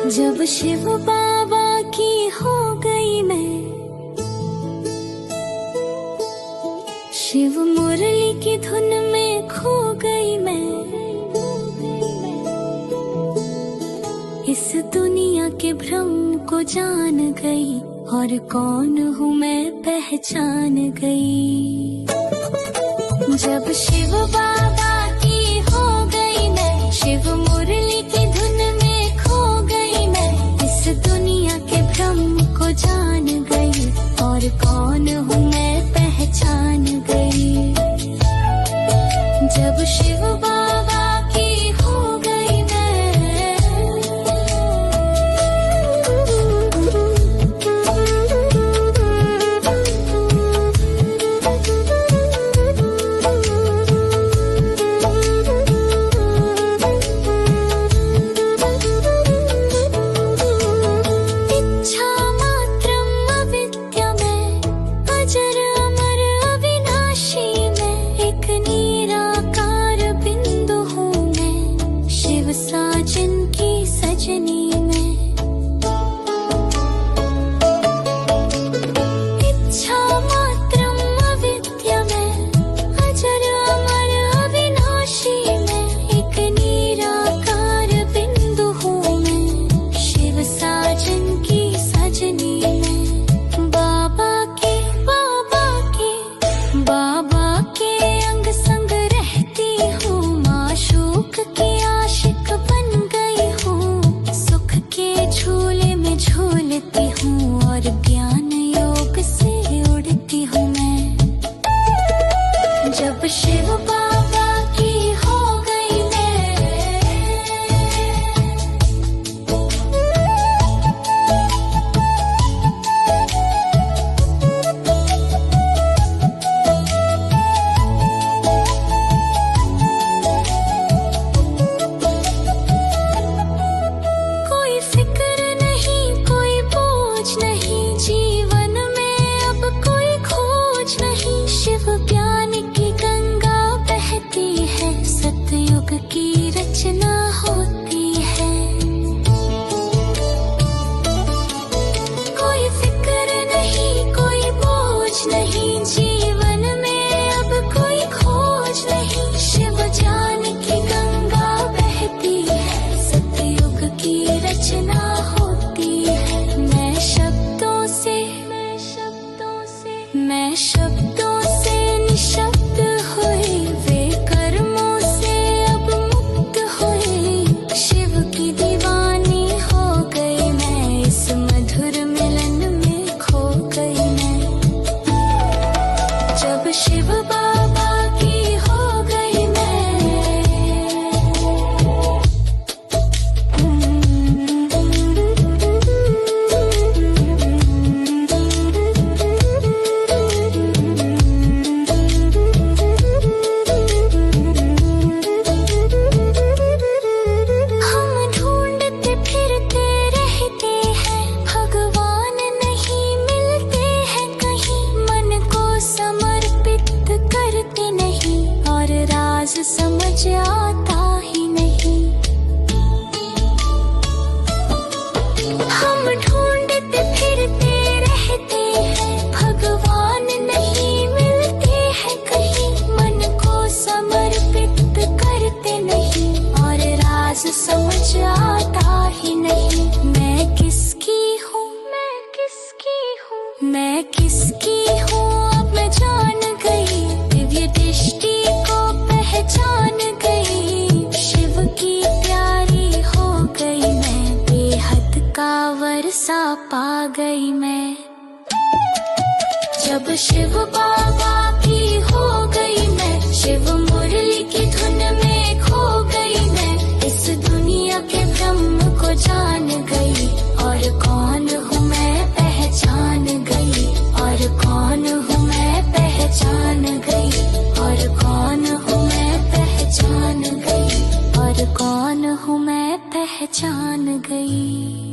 जब शिव बाबा की हो गई मैं, शिव मुरली की धुन में खो गई मैं। इस दुनिया के भ्रम को जान गई और कौन हूँ मैं पहचान गई। जब शिव बाबा की हो गई मैं, शिव मुरली की धुन में खो गई मैं। इस दुनिया के भ्रम को जान गई और कौन हूँ मैं पहचान गई। जब शिव बाबा की हो गई मैं। जब शिव बाबा की हो गई कोई फिक्र नहीं, कोई बोझ नहीं, जीवन में अब कोई खोज नहीं। शिव ज्ञान की गंगा बहती है, सतयुग की रचना होती है। कोई फिक्र नहीं, कोई बोझ नहीं, जीवन में अब कोई खोज नहीं। शिव ज्ञान की गंगा बहती है, सतयुग की रचना होती है। मैं शब्दों से निशब्द हुई, वे कर्मों से अब मुक्त हुई। शिव की दीवानी हो गई मैं, इस मधुर मिलन में खो गई मैं। जब शिव बाबा की हो गई मैं। समझ आता ही नहीं, हम ढूंढते फिरते रहते हैं, भगवान नहीं मिलते हैं कहीं। मन को समर्पित करते नहीं और राज समझ आता ही नहीं। मैं किसकी हूँ, मैं किसकी हूँ अब मैं जान गई। दिव्य दृष्टि को पहचान गई, शिव की प्यारी हो गई मैं। बेहद का वर्षा पा गई मैं। जब शिव बाबा की हो गई मैं, शिव मुरली की धुन में खो गई मैं। इस दुनिया के भ्रम को जान गई और कौन हूँ मैं पहचान गई। और कौन हूँ मैं पहचान गई। और कौन हूँ मैं पहचान गई। और कौन हूँ मैं पहचान गई।